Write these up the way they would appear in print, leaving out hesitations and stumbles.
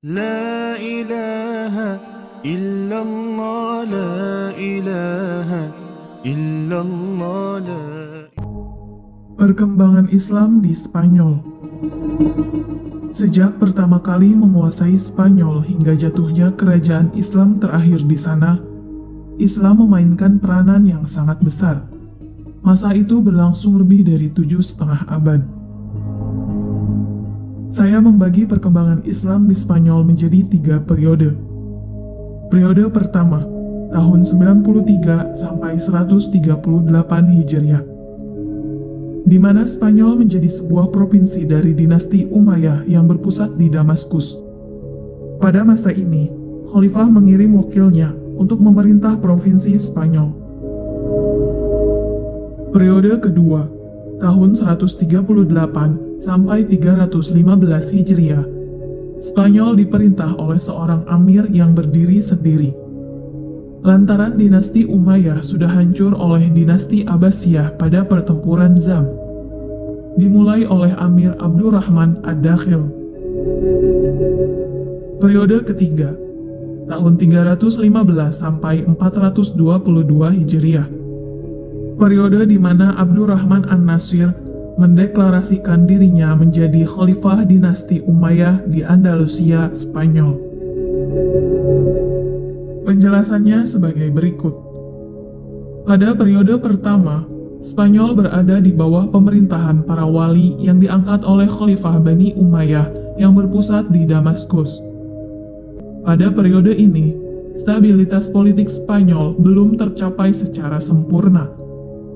لا إله إلا الله لا إله إلا الله لا. Perkembangan Islam di Spanyol. Sejak pertama kali menguasai Spanyol hingga jatuhnya kerajaan Islam terakhir di sana, Islam memainkan peranan yang sangat besar. Masa itu berlangsung lebih dari 7,5 abad. Saya membagi perkembangan Islam di Spanyol menjadi 3 periode. Periode pertama, tahun 93 sampai 138 Hijriah, di mana Spanyol menjadi sebuah provinsi dari dinasti Umayyah yang berpusat di Damaskus. Pada masa ini, Khalifah mengirim wakilnya untuk memerintah provinsi Spanyol. Periode kedua, tahun 138 sampai 315 Hijriah, Spanyol diperintah oleh seorang amir yang berdiri sendiri. Lantaran dinasti Umayyah sudah hancur oleh dinasti Abbasiyah pada pertempuran Zam, dimulai oleh Amir Abdurrahman Ad-Dakhil. Periode ketiga, tahun 315 sampai 422 Hijriah, periode di mana Abdurrahman An-Nasir mendeklarasikan dirinya menjadi khalifah dinasti Umayyah di Andalusia, Spanyol. Penjelasannya sebagai berikut. Pada periode pertama, Spanyol berada di bawah pemerintahan para wali yang diangkat oleh Khalifah Bani Umayyah yang berpusat di Damaskus. Pada periode ini, stabilitas politik Spanyol belum tercapai secara sempurna.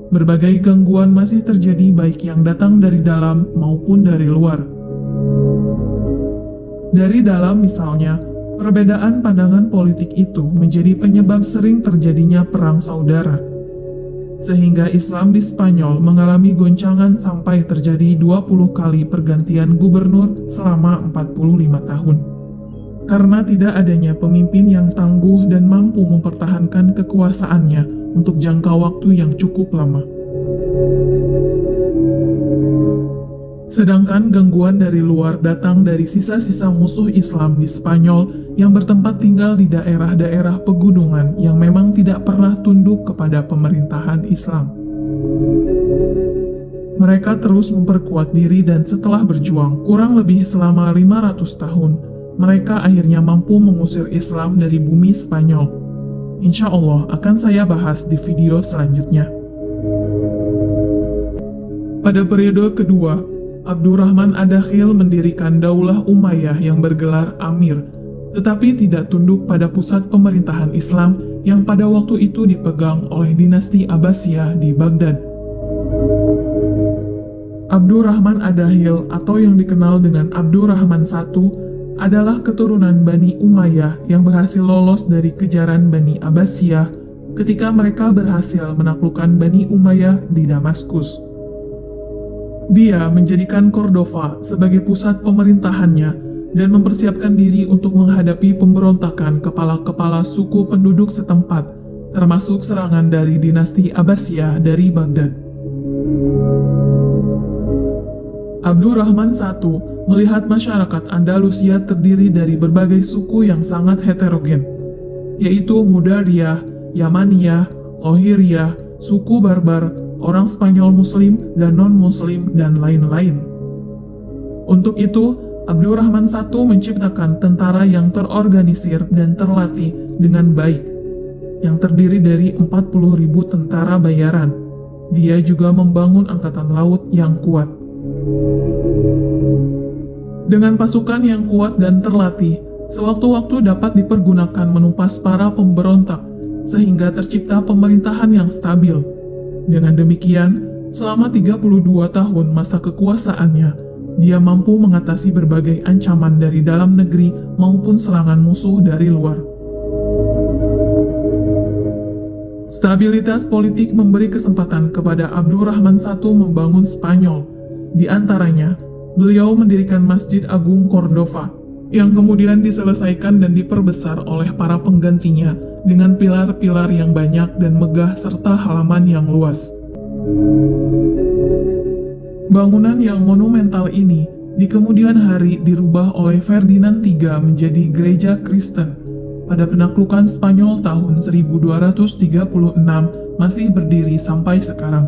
Berbagai gangguan masih terjadi baik yang datang dari dalam maupun dari luar. Dari dalam misalnya, perbedaan pandangan politik itu menjadi penyebab sering terjadinya perang saudara. Sehingga Islam di Spanyol mengalami goncangan sampai terjadi 20 kali pergantian gubernur selama 45 tahun. Karena tidak adanya pemimpin yang tangguh dan mampu mempertahankan kekuasaannya untuk jangka waktu yang cukup lama. Sedangkan gangguan dari luar datang dari sisa-sisa musuh Islam di Spanyol yang bertempat tinggal di daerah-daerah pegunungan yang memang tidak pernah tunduk kepada pemerintahan Islam. Mereka terus memperkuat diri dan setelah berjuang kurang lebih selama 500 tahun, mereka akhirnya mampu mengusir Islam dari bumi Spanyol. Insya Allah akan saya bahas di video selanjutnya. Pada periode kedua, Abdurrahman Ad-Dakhil mendirikan Daulah Umayyah yang bergelar Amir, tetapi tidak tunduk pada pusat pemerintahan Islam yang pada waktu itu dipegang oleh dinasti Abbasiyah di Baghdad. Abdurrahman Ad-Dakhil atau yang dikenal dengan Abdurrahman I adalah keturunan Bani Umayyah yang berhasil lolos dari kejaran Bani Abbasiyah ketika mereka berhasil menaklukkan Bani Umayyah di Damaskus. Dia menjadikan Cordova sebagai pusat pemerintahannya dan mempersiapkan diri untuk menghadapi pemberontakan kepala-kepala suku penduduk setempat, termasuk serangan dari dinasti Abbasiyah dari Baghdad. Abdurrahman I melihat masyarakat Andalusia terdiri dari berbagai suku yang sangat heterogen, yaitu Mudariyah, Yamaniyah, Qohiriyah, suku Barbar, orang Spanyol Muslim dan non-Muslim, dan lain-lain. Untuk itu, Abdurrahman I menciptakan tentara yang terorganisir dan terlatih dengan baik, yang terdiri dari 40.000 tentara bayaran. Dia juga membangun angkatan laut yang kuat. Dengan pasukan yang kuat dan terlatih, sewaktu-waktu dapat dipergunakan menumpas para pemberontak, sehingga tercipta pemerintahan yang stabil. Dengan demikian, selama 32 tahun masa kekuasaannya, dia mampu mengatasi berbagai ancaman dari dalam negeri maupun serangan musuh dari luar. Stabilitas politik memberi kesempatan kepada Abdurrahman I membangun Spanyol. Di antaranya, beliau mendirikan Masjid Agung Cordova, yang kemudian diselesaikan dan diperbesar oleh para penggantinya dengan pilar-pilar yang banyak dan megah serta halaman yang luas. Bangunan yang monumental ini di kemudian hari dirubah oleh Ferdinand III menjadi gereja Kristen. Pada penaklukan Spanyol tahun 1236 masih berdiri sampai sekarang.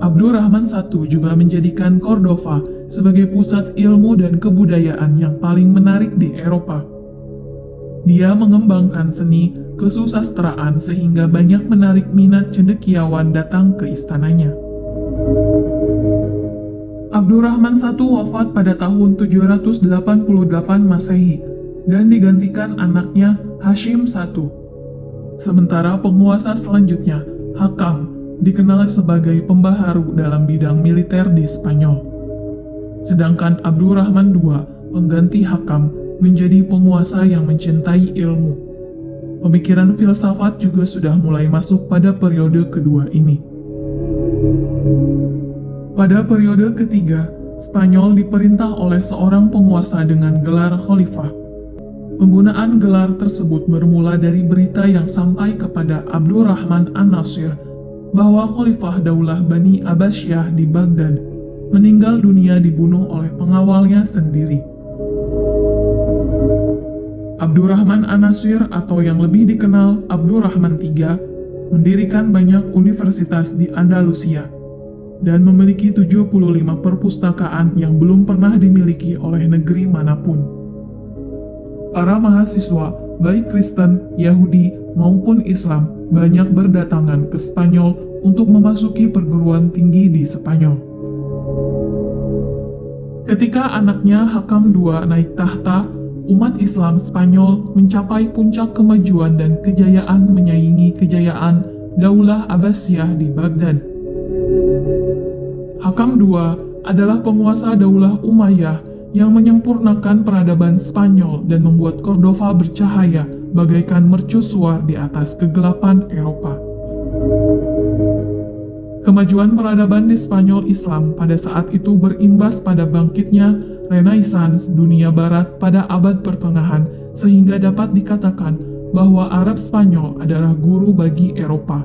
Abdurrahman I juga menjadikan Cordova sebagai pusat ilmu dan kebudayaan yang paling menarik di Eropa. Dia mengembangkan seni kesusastraan sehingga banyak menarik minat cendekiawan datang ke istananya. Abdurrahman I wafat pada tahun 788 Masehi dan digantikan anaknya Hashim I. Sementara penguasa selanjutnya, Hakam, dikenal sebagai pembaharu dalam bidang militer di Spanyol. Sedangkan Abdurrahman II, pengganti Hakam, menjadi penguasa yang mencintai ilmu. Pemikiran filsafat juga sudah mulai masuk pada periode kedua ini. Pada periode ketiga, Spanyol diperintah oleh seorang penguasa dengan gelar khalifah. Penggunaan gelar tersebut bermula dari berita yang sampai kepada Abdurrahman an-Nasir bahwa Khalifah Daulah Bani Abbasiyah di Baghdad meninggal dunia dibunuh oleh pengawalnya sendiri. Abdurrahman an-Nasir atau yang lebih dikenal Abdurrahman III mendirikan banyak universitas di Andalusia dan memiliki 75 perpustakaan yang belum pernah dimiliki oleh negeri manapun. Para mahasiswa, baik Kristen, Yahudi, maupun Islam, banyak berdatangan ke Spanyol untuk memasuki perguruan tinggi di Spanyol. Ketika anaknya Hakam II naik tahta, umat Islam Spanyol mencapai puncak kemajuan dan kejayaan menyaingi kejayaan Daulah Abbasiyah di Baghdad. Hakam II adalah penguasa Daulah Umayyah yang menyempurnakan peradaban Spanyol dan membuat Cordova bercahaya bagaikan mercusuar di atas kegelapan Eropa. Kemajuan peradaban di Spanyol Islam pada saat itu berimbas pada bangkitnya Renaissance dunia Barat pada abad pertengahan, sehingga dapat dikatakan bahwa Arab Spanyol adalah guru bagi Eropa.